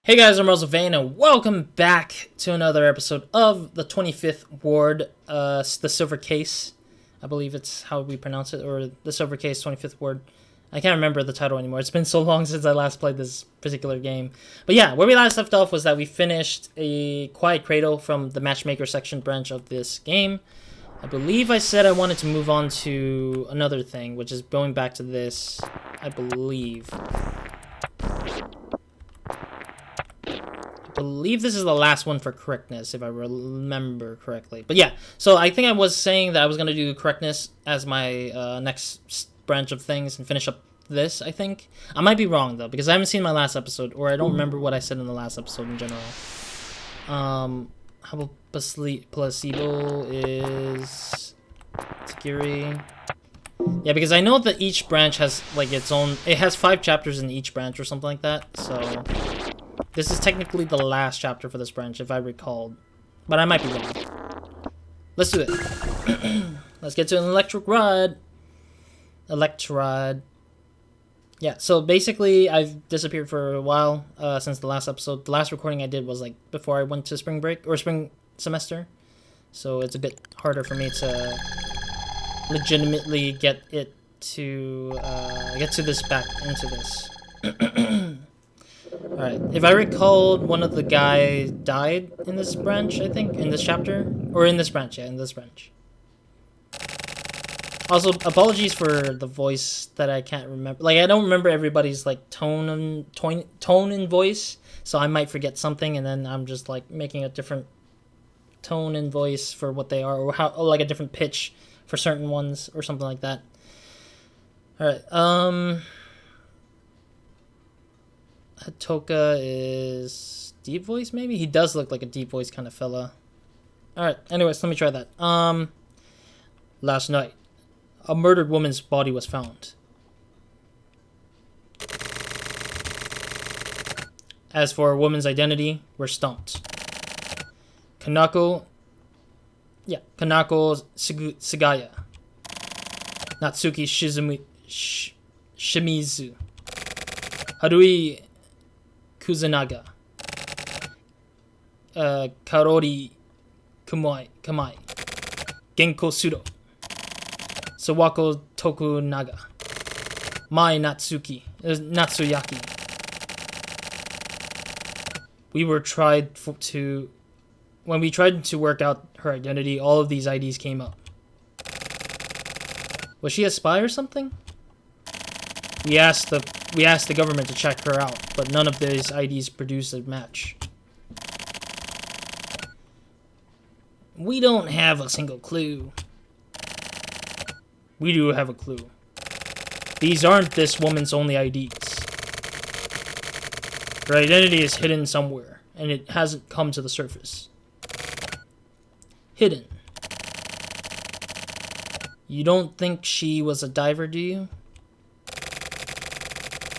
Hey guys, I'm RozaldVane, and welcome back to another episode of the 25th Ward, the Silver Case. I believe it's how we pronounce it, or the Silver Case 25th Ward. I can't remember the title anymore. It's been so long since I last played this particular game. But yeah, where we last left off was that we finished a Quiet Cradle from the Matchmaker section branch of this game. I believe I said I wanted to move on to another thing, which is going back to this, I believe this is the last one for Correctness, if I remember correctly. But yeah, so I think I was saying that I was going to do Correctness as my next branch of things and finish up this, I think. I might be wrong, though, because I haven't seen my last episode, or I don't remember what I said in the last episode in general. How about Placebo is... Tsukiri. Yeah, because I know that each branch has, like, its own... It has 5 chapters in each branch or something like that, so... This is technically the last chapter for this branch, if I recalled. But I might be wrong. Let's do it. Let's get to an electric ride. Yeah, so basically, I've disappeared for a while since the last episode. The last recording I did was, like, before I went to spring break, or spring semester. So it's a bit harder for me to legitimately get to this back into this. Alright, if I recalled, one of the guys died in this branch, I think, in this chapter, or in this branch, yeah, in this branch. Also, apologies for the voice that I can't remember. Like, I don't remember everybody's, like, tone and voice, so I might forget something, and then I'm just, like, making a different tone and voice for what they are, or how, like, a different pitch for certain ones, or something like that. Alright, Hatoka is deep voice, maybe? He does look like a deep voice kind of fella. Alright, anyways, let me try that. Last night, a murdered woman's body was found. As for a woman's identity, we're stumped. Kanako Sugaya. Natsuki Shimizu. Harui Kuzunaga, Karori Kamai, Genko Sudo, Sawako Tokunaga, Mai Natsuyaki. When we tried to work out her identity, all of these IDs came up. Was she a spy or something? We asked the government to check her out, but none of these IDs produced a match. We don't have a single clue. We do have a clue. These aren't this woman's only IDs. Her identity is hidden somewhere, and it hasn't come to the surface. Hidden. You don't think she was a diver, do you?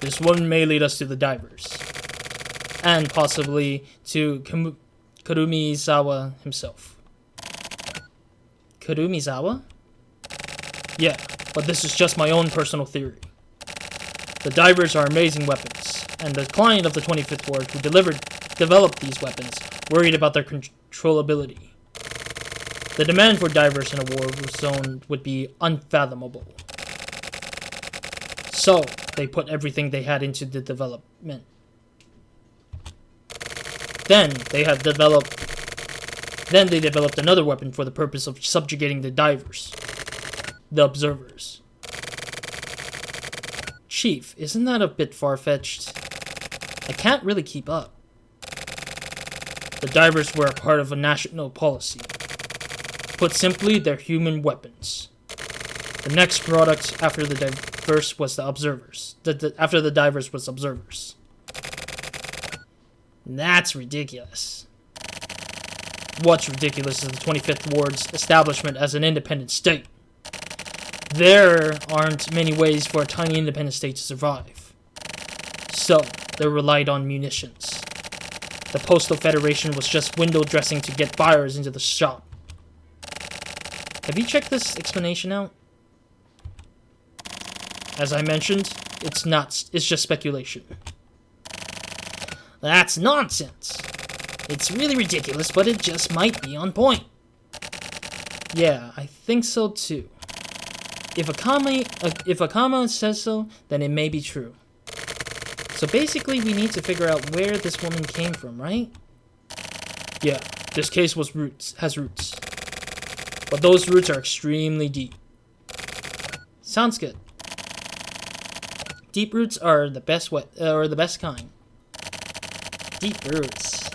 This one may lead us to the divers, and possibly to Kurumizawa himself. Kurumizawa? Yeah, but this is just my own personal theory. The divers are amazing weapons, and the client of the 25th Ward who developed these weapons worried about their controllability. The demand for divers in a war zone would be unfathomable. So, they put everything they had into the development. Then they developed another weapon for the purpose of subjugating the divers. The observers. Chief, isn't that a bit far-fetched? I can't really keep up. The divers were a part of a national policy. Put simply, they're human weapons. The next product after the divers was the observers. After the divers was observers. That's ridiculous. What's ridiculous is the 25th Ward's establishment as an independent state. There aren't many ways for a tiny independent state to survive. So, they relied on munitions. The Postal Federation was just window dressing to get buyers into the shop. Have you checked this explanation out? As I mentioned, it's just speculation. That's nonsense. It's really ridiculous, but it just might be on point. Yeah, I think so too. If a comma says so, then it may be true. So basically, we need to figure out where this woman came from, right? Yeah, this case has roots. But those roots are extremely deep. Sounds good. Deep roots are the best kind. Deep roots.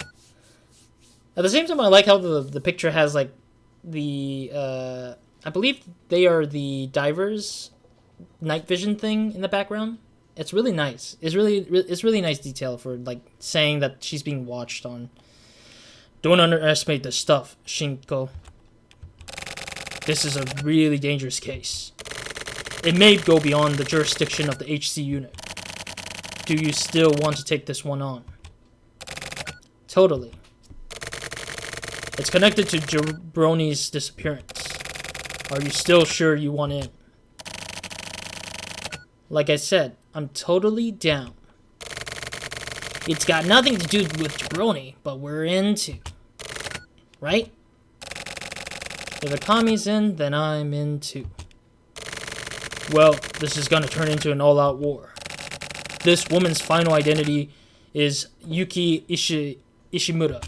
At the same time, I like how the picture has like the I believe they are the divers night vision thing in the background. It's really nice. It's really nice detail for like saying that she's being watched on. Don't underestimate this stuff, Shinko. This is a really dangerous case. It may go beyond the jurisdiction of the HC unit. Do you still want to take this one on? Totally. It's connected to Jabroni's disappearance. Are you still sure you want in? Like I said, I'm totally down. It's got nothing to do with Jabroni, but we're in too. Right? If a commie's in, then I'm in too. Well, this is gonna turn into an all-out war. This woman's final identity is Yuki Ishimura.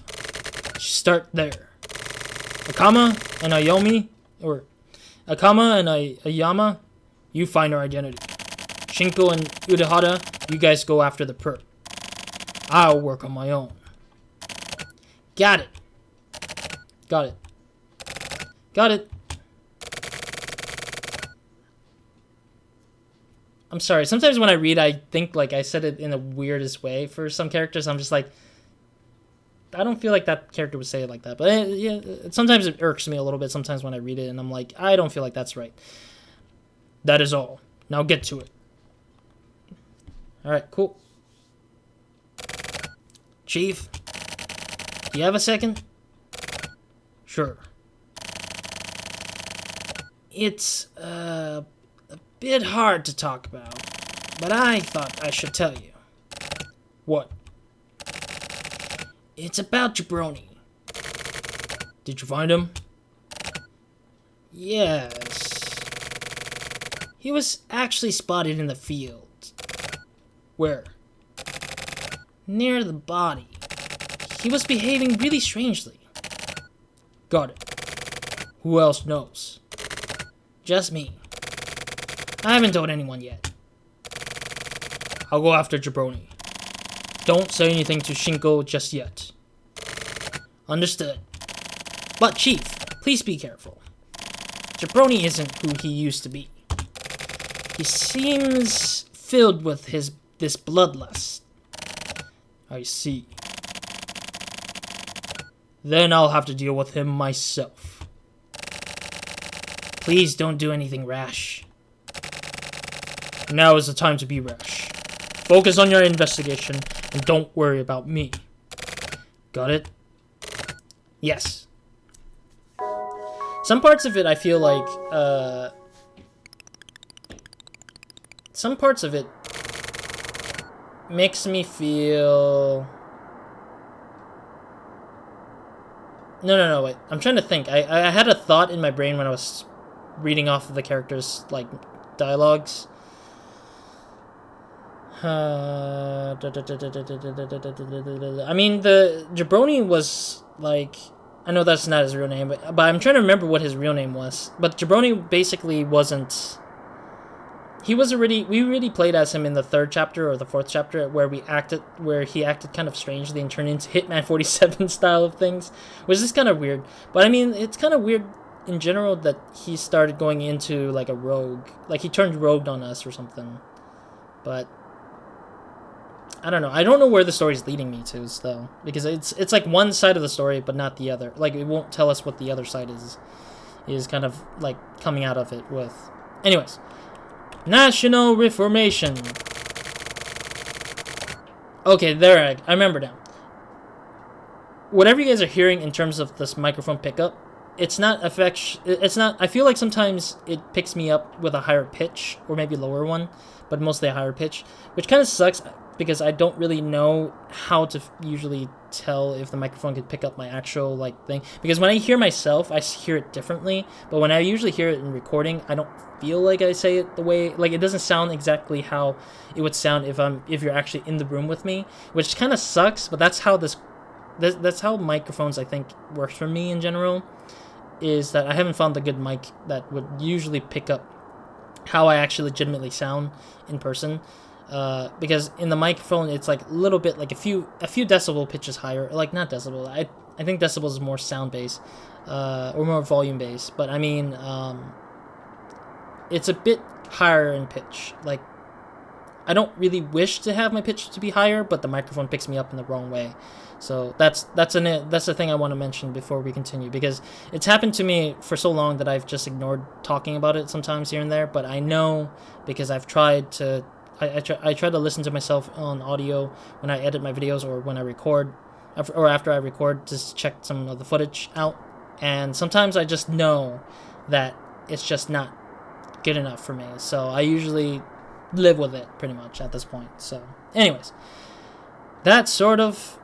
Start there. Akama and Ayama, you find her identity. Shinko and Udehara, you guys go after the perp. I'll work on my own. Got it. Got it. Got it. I'm sorry. Sometimes when I read, I think like I said it in the weirdest way. For some characters, I'm just like, I don't feel like that character would say it like that. But yeah, sometimes it irks me a little bit. Sometimes when I read it, and I'm like, I don't feel like that's right. That is all. Now get to it. All right, cool. Chief, do you have a second? Sure. It's a bit hard to talk about, but I thought I should tell you. What? It's about Jabroni. Did you find him? Yes. He was actually spotted in the field. Where? Near the body. He was behaving really strangely. Got it. Who else knows? Just me. I haven't told anyone yet. I'll go after Jabroni. Don't say anything to Shinko just yet. Understood. But Chief, please be careful. Jabroni isn't who he used to be. He seems filled with this bloodlust. I see. Then I'll have to deal with him myself. Please don't do anything rash. Now is the time to be rash. Focus on your investigation and don't worry about me. Got it? Yes. Some parts of it I feel like, some parts of it makes me feel... No, wait. I'm trying to think. I had a thought in my brain when I was reading off of the characters' like dialogues. I mean, the Jabroni was like, I know that's not his real name, but I'm trying to remember what his real name was. But Jabroni basically wasn't. We already played as him in the 3rd chapter or the 4th chapter where he acted kind of strangely and turned into Hitman 47 style of things, which is kind of weird. But I mean, it's kind of weird in general that he started going into like a rogue, like he turned rogue on us or something. But I don't know. I don't know where the story's leading me to still, because it's like one side of the story but not the other. Like it won't tell us what the other side is kind of like coming out of it with. Anyways. National Reformation. Okay, there I remember now. Whatever you guys are hearing in terms of this microphone pickup, it's not I feel like sometimes it picks me up with a higher pitch or maybe lower one, but mostly a higher pitch, which kind of sucks because I don't really know how to usually tell if the microphone could pick up my actual like thing. Because when I hear myself, I hear it differently. But when I usually hear it in recording, I don't feel like I say it the way, like it doesn't sound exactly how it would sound if you're actually in the room with me, which kind of sucks. But that's how that's how microphones I think works for me in general. Is that I haven't found the good mic that would usually pick up how I actually legitimately sound in person. Because in the microphone it's like a little bit like a few decibel pitches higher, like not decibel, I think decibels is more sound based or more volume based, but I mean it's a bit higher in pitch. Like I don't really wish to have my pitch to be higher, but the microphone picks me up in the wrong way. So that's the thing I want to mention before we continue, because it's happened to me for so long that I've just ignored talking about it sometimes here and there. But I know because I've tried to I try to listen to myself on audio when I edit my videos or when I record, or after I record, just to check some of the footage out. And sometimes I just know that it's just not good enough for me. So I usually live with it pretty much at this point. So anyways, that sort of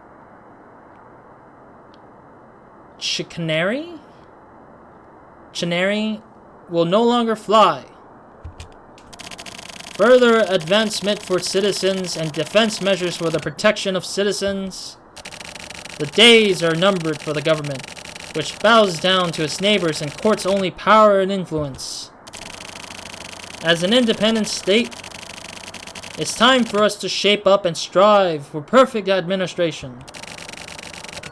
chicanery will no longer fly. Further advancement for citizens and defense measures for the protection of citizens. The days are numbered for the government, which bows down to its neighbors and courts only power and influence. As an independent state, it's time for us to shape up and strive for perfect administration,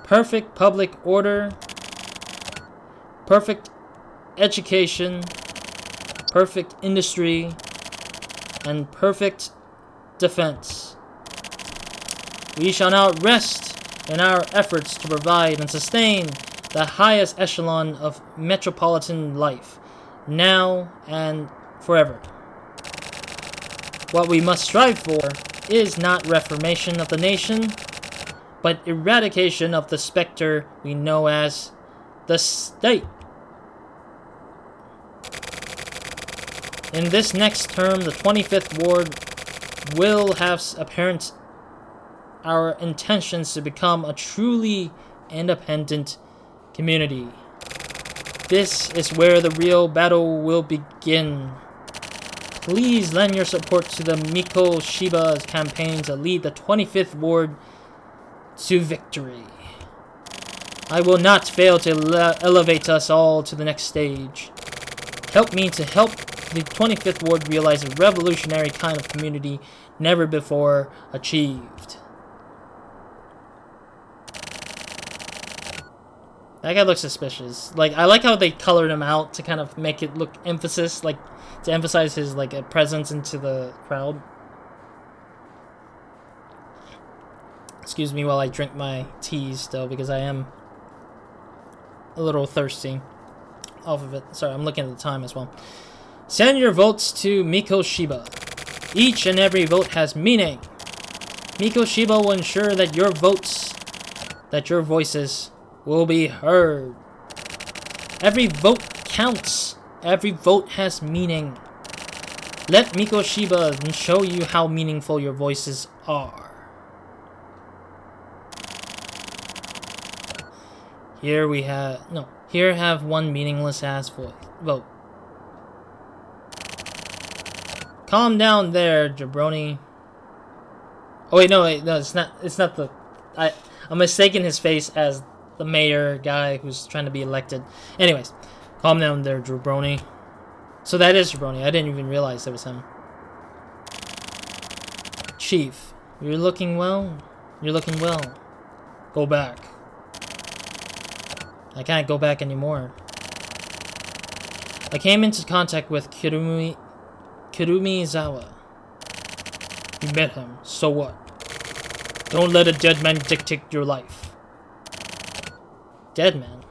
perfect public order, perfect education, perfect industry, and perfect defense. We shall not rest in our efforts to provide and sustain the highest echelon of metropolitan life, now and forever. What we must strive for is not reformation of the nation, but eradication of the specter we know as the state. In this next term, the 25th Ward will have apparent our intentions to become a truly independent community. This is where the real battle will begin. Please lend your support to the Miko Shiba campaign to lead the 25th Ward to victory. I will not fail to elevate us all to the next stage. Help me to help the 25th Ward realize a revolutionary kind of community never before achieved. That guy looks suspicious. Like, I like how they colored him out to kind of make it look emphasis, like, to emphasize his, like, presence into the crowd. Excuse me while I drink my tea still, because I am a little thirsty off of it. Sorry, I'm looking at the time as well. Send your votes to Miko Shiba. Each and every vote has meaning. Miko Shiba will ensure that your voices will be heard. Every vote counts. Every vote has meaning. Let Miko Shiba show you how meaningful your voices are. Here have one meaningless ass vote. Calm down there, Jabroni. Oh wait, no, it's not the... I'm mistaking his face as the mayor guy who's trying to be elected. Anyways, calm down there, Jabroni. So that is Jabroni. I didn't even realize it was him. Chief, you're looking well. You're looking well. Go back. I can't go back anymore. I came into contact with Kurumizawa. You met him, so what? Don't let a dead man dictate your life. Dead man?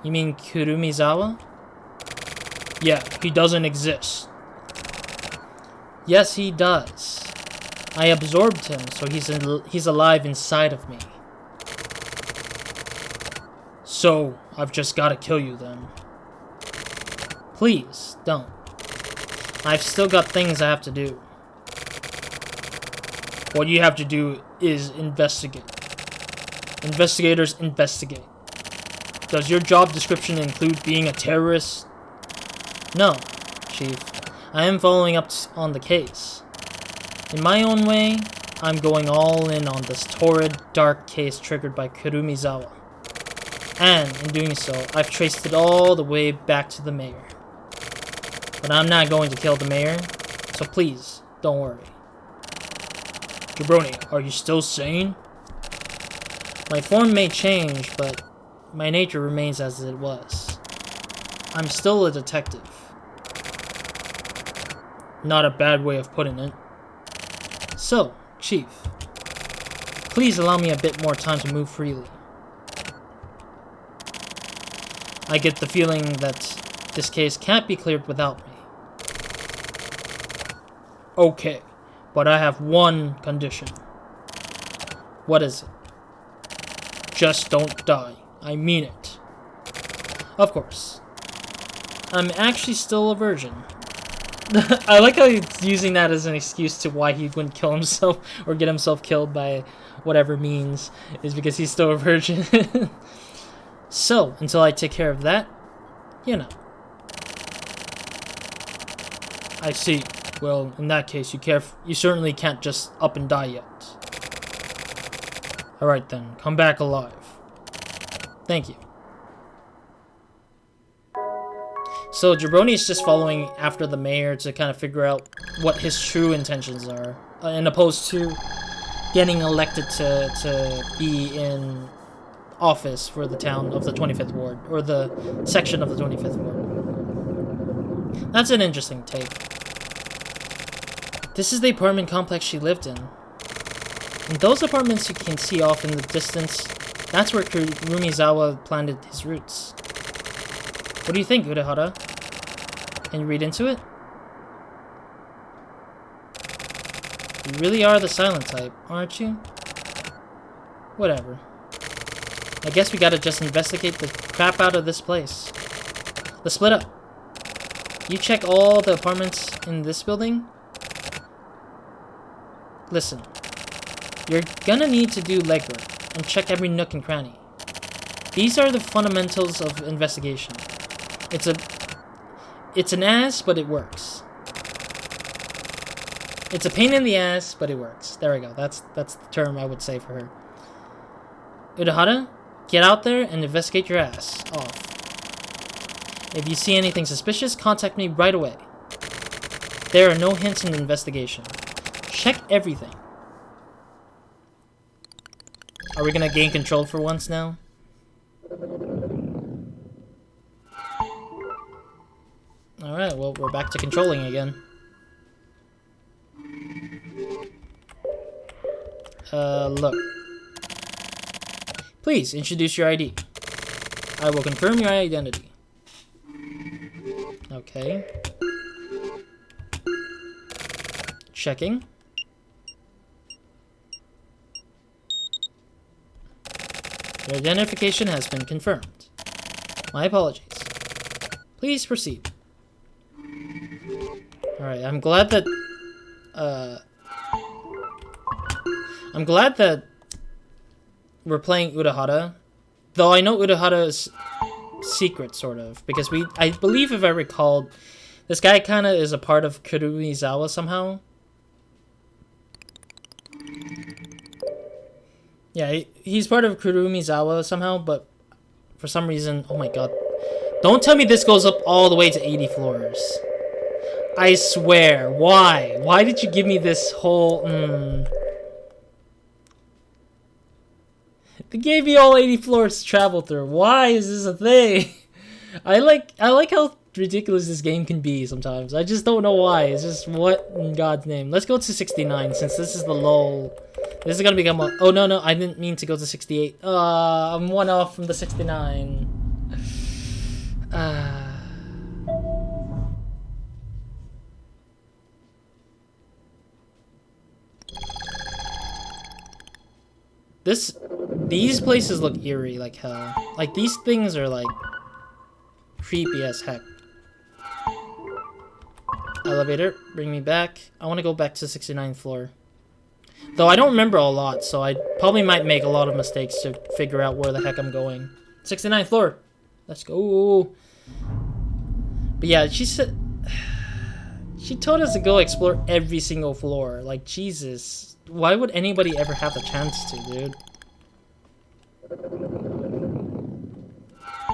You mean Kurumizawa? Yeah, he doesn't exist. Yes, he does. I absorbed him, so he's alive inside of me. So, I've just gotta kill you then. Please, don't. I've still got things I have to do. What you have to do is investigate. Investigators investigate. Does your job description include being a terrorist? No, Chief. I am following up on the case. In my own way, I'm going all in on this torrid, dark case triggered by Kurumizawa. And, in doing so, I've traced it all the way back to the mayor. But I'm not going to kill the mayor, so please, don't worry. Jabroni, are you still sane? My form may change, but my nature remains as it was. I'm still a detective. Not a bad way of putting it. So, Chief, please allow me a bit more time to move freely. I get the feeling that this case can't be cleared without me. Okay, but I have one condition. What is it? Just don't die. I mean it. Of course. I'm actually still a virgin. I like how he's using that as an excuse to why he wouldn't kill himself or get himself killed by whatever means, is because he's still a virgin. So, until I take care of that, you know. I see. Well, in that case, you certainly can't just up and die yet. Alright then, come back alive. Thank you. So Jabroni is just following after the mayor to kind of figure out what his true intentions are, in opposed to getting elected to be in office for the town of the 25th Ward, or the section of the 25th Ward. That's an interesting take. This is the apartment complex she lived in. And those apartments you can see off in the distance, that's where Kurumizawa planted his roots. What do you think, Urahara? Can you read into it? You really are the silent type, aren't you? Whatever. I guess we gotta just investigate the crap out of this place. Let's split up. You check all the apartments in this building? Listen. You're gonna need to do legwork and check every nook and cranny. These are the fundamentals of investigation. It's an ass, but it works. It's a pain in the ass, but it works. There we go. That's the term I would say for her. Urahara, get out there and investigate your ass off. If you see anything suspicious, contact me right away. There are no hints in the investigation. Check everything. Are we gonna gain control for once now? Alright, well, we're back to controlling again. Look. Please, introduce your ID. I will confirm your identity. Okay. Checking. Your identification has been confirmed. My apologies. Please proceed. Alright, I'm glad that we're playing Urahara. Though I know Urahara's secret, sort of. Because I believe, if I recall, this guy kind of is a part of Kurumizawa somehow. Yeah, he's part of Kurumizawa somehow, but for some reason... Oh my god. Don't tell me this goes up all the way to 80 floors. I swear. Why? Why did you give me this whole... They gave me all 80 floors to travel through. Why is this a thing? I like how ridiculous this game can be sometimes. I just don't know why. It's just, what in God's name? Let's go to 69 since this is the lull. This is gonna become a... Oh, no, I didn't mean to go to 68. I'm one off from the 69. These places look eerie like hell. Like, these things are, like, creepy as heck. Elevator, bring me back. I want to go back to the 69th floor. Though I don't remember a lot, so I probably might make a lot of mistakes to figure out where the heck I'm going. 69th floor. Let's go. But yeah, she said... She told us to go explore every single floor. Like, Jesus. Why would anybody ever have the chance to, dude?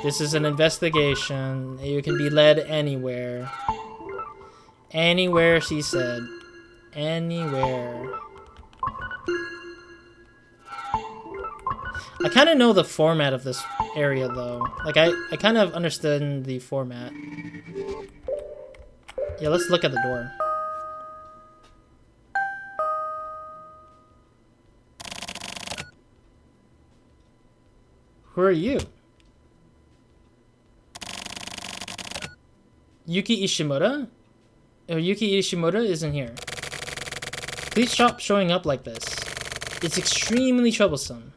This is an investigation. You can be led anywhere. Anywhere, she said. Anywhere. I kind of know the format of this area, though. Like, I kind of understand the format. Yeah, let's look at the door. Who are you? Yuki Ishimura? Oh, Yuki Ishimura isn't here. Please stop showing up like this. It's extremely troublesome.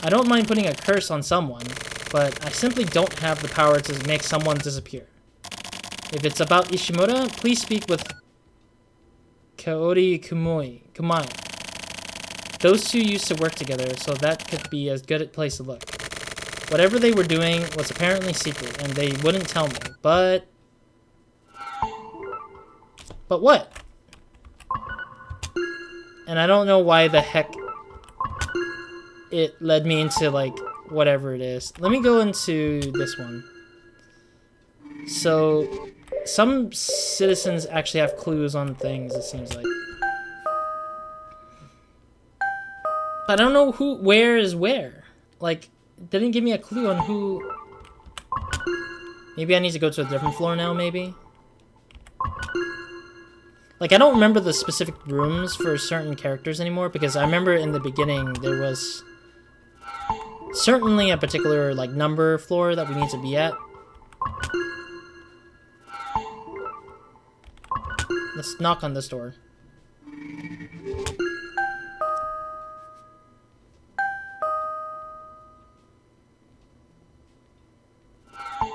I don't mind putting a curse on someone, but I simply don't have the power to make someone disappear. If it's about Ishimura, please speak with Kaori Kumai. Those two used to work together, so that could be as good a place to look. Whatever they were doing was apparently secret, and they wouldn't tell me, but... But what? And I don't know why the heck it led me into, like, whatever it is. Let me go into this one. So, some citizens actually have clues on things, it seems like. But I don't know where is where. Like, it didn't give me a clue on who... Maybe I need to go to a different floor now, maybe? Like, I don't remember the specific rooms for certain characters anymore, because I remember in the beginning there was certainly a particular, like, number floor that we need to be at. Let's knock on this door.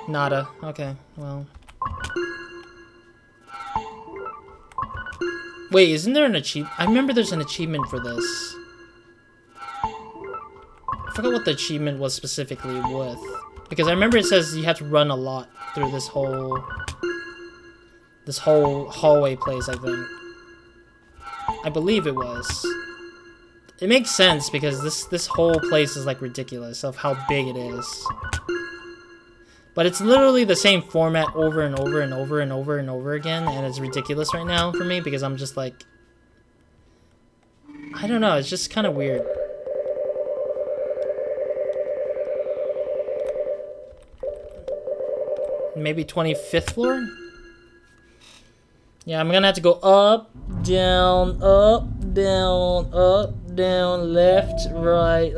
Nada. Okay, well... Wait, isn't there an achievement? I remember there's an achievement for this. I forgot what the achievement was specifically with. Because I remember it says you have to run a lot through this whole hallway place, I think. I believe it was. It makes sense because this whole place is like ridiculous of how big it is. But it's literally the same format over and over and over and over and over again, and it's ridiculous right now for me because I'm just like... I don't know, it's just kind of weird. Maybe 25th floor? Yeah, I'm gonna have to go up, down, left, right.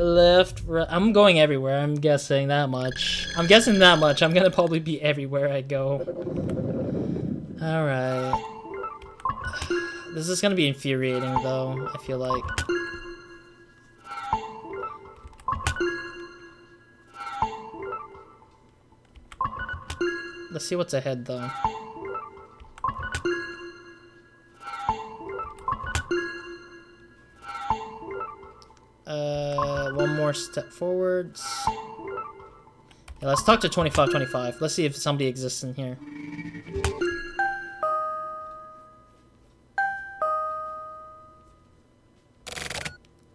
I'm going everywhere, I'm guessing that much. I'm gonna probably be everywhere I go. Alright. This is gonna be infuriating, though, I feel like. Let's see what's ahead, though. One more step forwards. Yeah, let's talk to 2525. Let's see if somebody exists in here.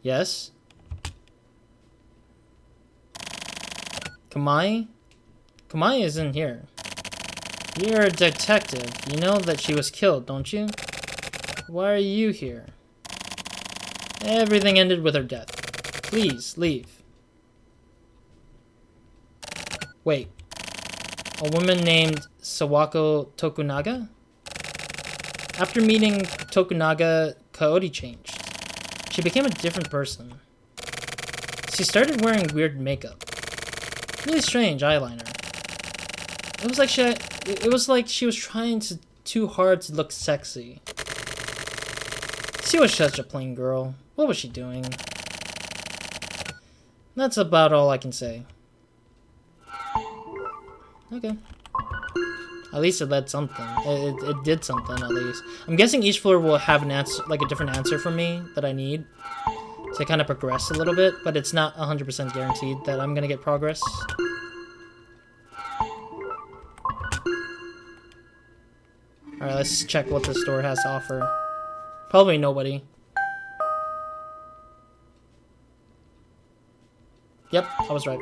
Yes? Kamai? Kamai isn't here. You're a detective. You know that she was killed, don't you? Why are you here? Everything ended with her death. Please, leave. Wait. A woman named Sawako Tokunaga? After meeting Tokunaga, Kaori changed. She became a different person. She started wearing weird makeup. Really strange eyeliner. It was like she was trying too hard to look sexy. She was such a plain girl. What was she doing? That's about all I can say. Okay. At least it led something. It did something, at least. I'm guessing each floor will have an answer, like a different answer for me that I need to kind of progress a little bit, but it's not 100% guaranteed that I'm gonna get progress. Alright, let's check what this door has to offer. Probably nobody. Yep, I was right.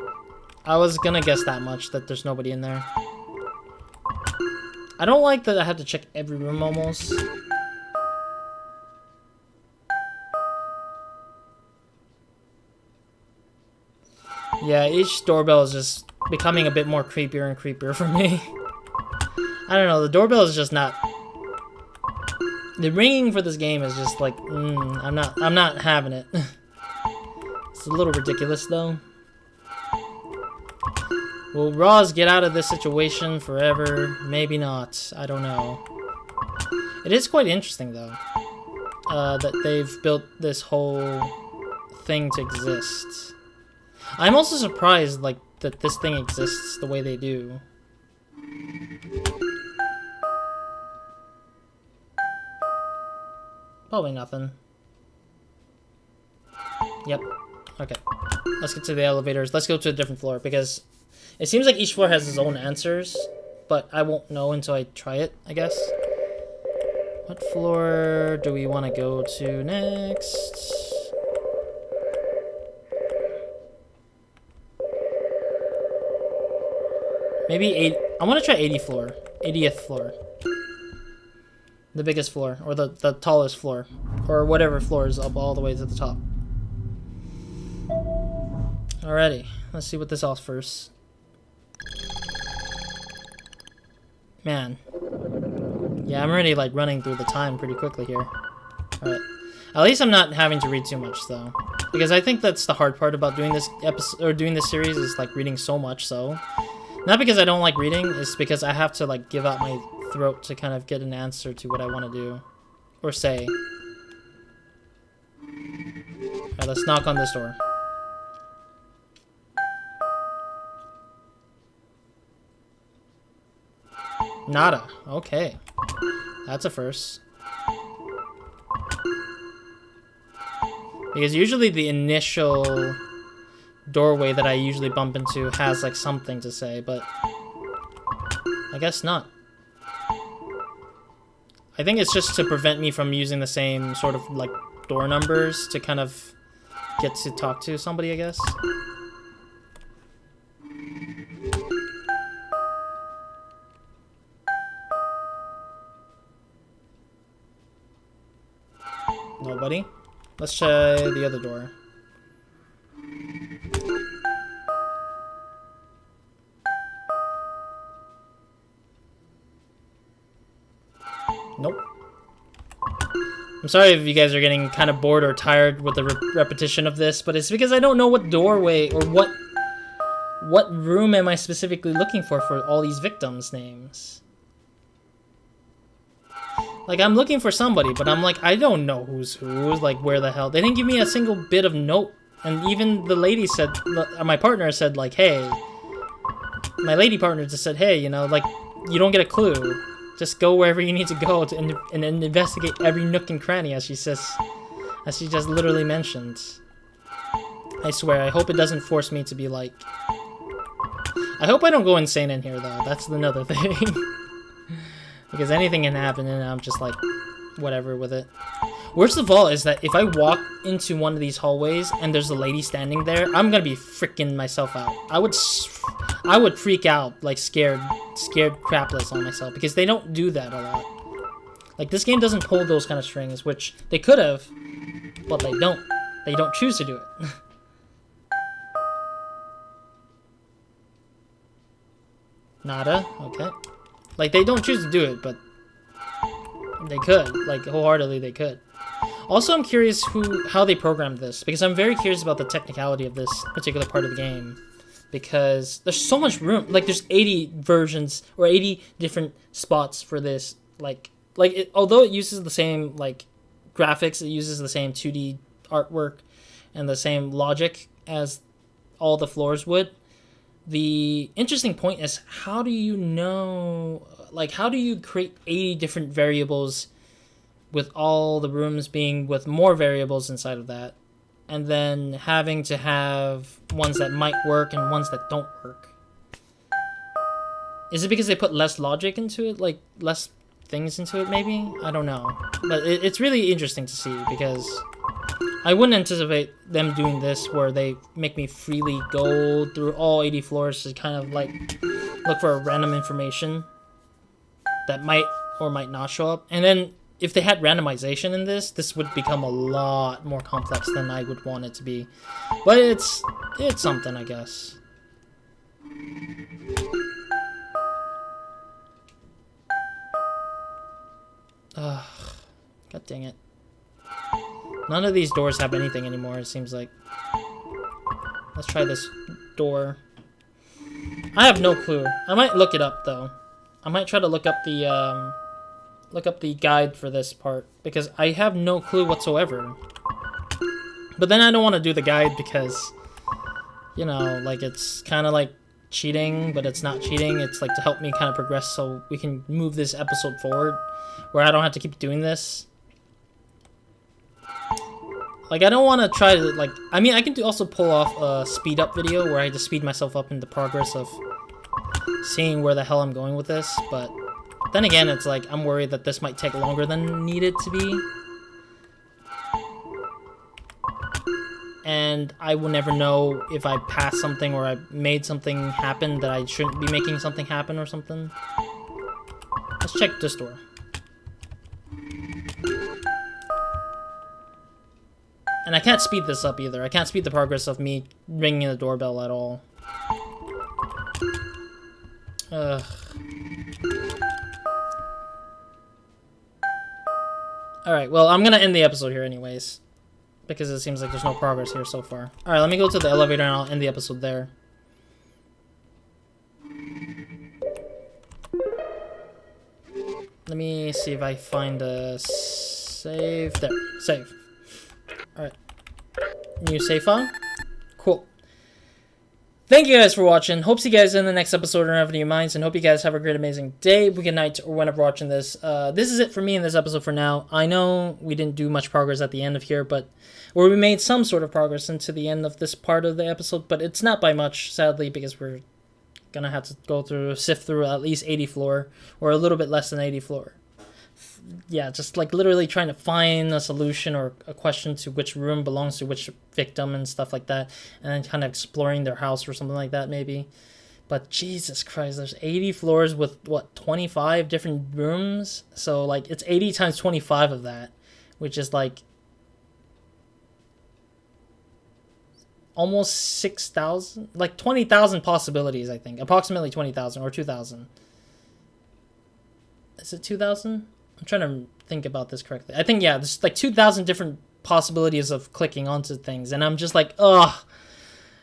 I was gonna guess that much, that there's nobody in there. I don't like that I have to check every room almost. Yeah, each doorbell is just becoming a bit more creepier and creepier for me. I don't know, the doorbell is just not... The ringing for this game is just like, I'm not having it. It's a little ridiculous though. Will Roz get out of this situation forever? Maybe not. I don't know. It is quite interesting though, that they've built this whole thing to exist. I'm also surprised, like, that this thing exists the way they do. Probably nothing. Yep. Okay. Let's get to the elevators. Let's go to a different floor, because it seems like each floor has its own answers, but I won't know until I try it, I guess. What floor do we want to go to next? Maybe 8. I want to try 80th floor. 80th floor. The biggest floor, or the tallest floor, or whatever floor is up all the way to the top. Alrighty, let's see what this offers. Man. Yeah, I'm already like running through the time pretty quickly here. Alright. At least I'm not having to read too much though. Because I think that's the hard part about doing this episode, or doing this series, is like reading so much so. Not because I don't like reading, it's because I have to like give out my throat to kind of get an answer to what I want to do. Or say. Alright, let's knock on this door. Nada. Okay. That's a first. Because usually the initial doorway that I usually bump into has like something to say, but I guess not. I think it's just to prevent me from using the same sort of like door numbers to kind of get to talk to somebody, I guess. Nobody. Let's try the other door. Nope. I'm sorry if you guys are getting kind of bored or tired with the repetition of this, but it's because I don't know what doorway or what room am I specifically looking for all these victims' names. Like, I'm looking for somebody, but I'm like, I don't know who's who, like, where the hell. They didn't give me a single bit of note, and even the lady said, my partner said, like, hey, my lady partner just said, hey, you know, like, you don't get a clue. Just go wherever you need to go and investigate every nook and cranny, as she says, as she just literally mentioned. I swear, I hope it doesn't force me to be like... I hope I don't go insane in here, though. That's another thing. Because anything can happen, and I'm just like, whatever with it. Worst of all is that if I walk into one of these hallways and there's a lady standing there, I'm gonna be freaking myself out. I would freak out, like scared crapless on myself, because they don't do that a lot. Like, this game doesn't pull those kind of strings, which they could have, but they don't. They don't choose to do it. Nada, okay. Like, they don't choose to do it, but they could. Like, wholeheartedly, they could. Also, I'm curious how they programmed this, because I'm very curious about the technicality of this particular part of the game. Because there's so much room. Like, there's 80 versions, or 80 different spots for this. Although it uses the same, like, graphics, it uses the same 2D artwork, and the same logic as all the floors would, the interesting point is, how do you know, like, how do you create 80 different variables with all the rooms being with more variables inside of that, and then having to have ones that might work and ones that don't work? Is it because they put less logic into it, like less things into it maybe? I don't know. But it's really interesting to see, because I wouldn't anticipate them doing this where they make me freely go through all 80 floors to kind of like look for random information that might or might not show up. And then if they had randomization in this, this would become a lot more complex than I would want it to be. But it's something, I guess. Ugh, god dang it. None of these doors have anything anymore, it seems like. Let's try this door. I have no clue. I might look it up, though. I might try to look up the guide for this part, because I have no clue whatsoever. But then I don't want to do the guide because, you know, like, it's kind of like cheating, but it's not cheating. It's like to help me kind of progress so we can move this episode forward, where I don't have to keep doing this. Like, I don't want to try to, like, I mean, I can also pull off a speed up video where I just speed myself up in the progress of seeing where the hell I'm going with this, but then again, it's like, I'm worried that this might take longer than needed to be. And I will never know if I passed something or I made something happen that I shouldn't be making something happen or something. Let's check this door. And I can't speed this up either. I can't speed the progress of me ringing the doorbell at all. Ugh. Alright, well, I'm gonna end the episode here anyways, because it seems like there's no progress here so far. Alright, let me go to the elevator and I'll end the episode there. Let me see if I find a save. There, save. Alright. New save file? Cool. Thank you guys for watching. Hope to see you guys in the next episode of Revenue Minds, and hope you guys have a great, amazing day, weekend, night, or whenever watching this. This is it for me in this episode for now. I know we didn't do much progress at the end of here, but or we made some sort of progress into the end of this part of the episode, but it's not by much, sadly, because we're gonna have to go through, sift through at least 80 floor, or a little bit less than 80 floor. Yeah, just like literally trying to find a solution or a question to which room belongs to which victim and stuff like that, and then kind of exploring their house or something like that maybe. But Jesus Christ, there's 80 floors with what, 25 different rooms? So like it's 80 times 25 of that, which is like almost 6,000, like 20,000 possibilities, I think. Approximately 20,000 or 2,000. Is it 2,000? I'm trying to think about this correctly. I think, yeah, there's like 2,000 different possibilities of clicking onto things. And I'm just like, ugh.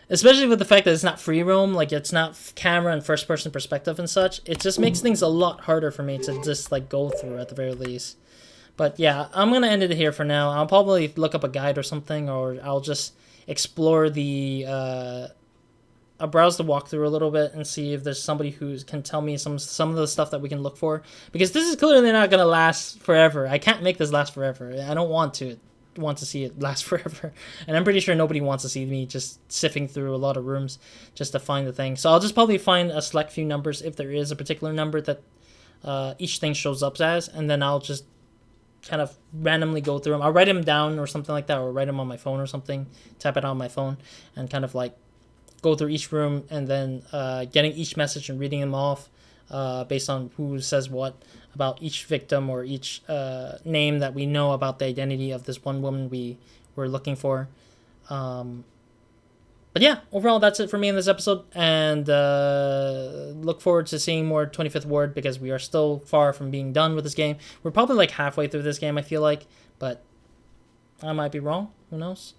Especially with the fact that it's not free roam, like it's not camera and first person perspective and such. It just makes things a lot harder for me to just like go through at the very least. But yeah, I'm going to end it here for now. I'll probably look up a guide or something, or I'll just explore the... I'll browse the walkthrough a little bit and see if there's somebody who can tell me some of the stuff that we can look for. Because this is clearly not going to last forever. I can't make this last forever. I don't want to see it last forever. And I'm pretty sure nobody wants to see me just sifting through a lot of rooms just to find the thing. So I'll just probably find a select few numbers if there is a particular number that each thing shows up as. And then I'll just kind of randomly go through them. I'll write them down or something like that, or write them on my phone or something. Tap it on my phone and kind of like go through each room, and then getting each message and reading them off based on who says what about each victim or each name that we know about the identity of this one woman we were looking for. But yeah, overall, that's it for me in this episode, and look forward to seeing more 25th Ward, because we are still far from being done with this game. We're probably like halfway through this game, I feel like, but I might be wrong. Who knows?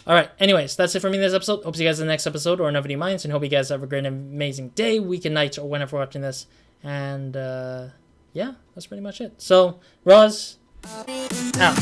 Alright, anyways, that's it for me in this episode. Hope to see you guys in the next episode, or Nobody Minds, and hope you guys have a great, amazing day, weekend, night, or whenever watching this. And, yeah, that's pretty much it. So, Roz, out.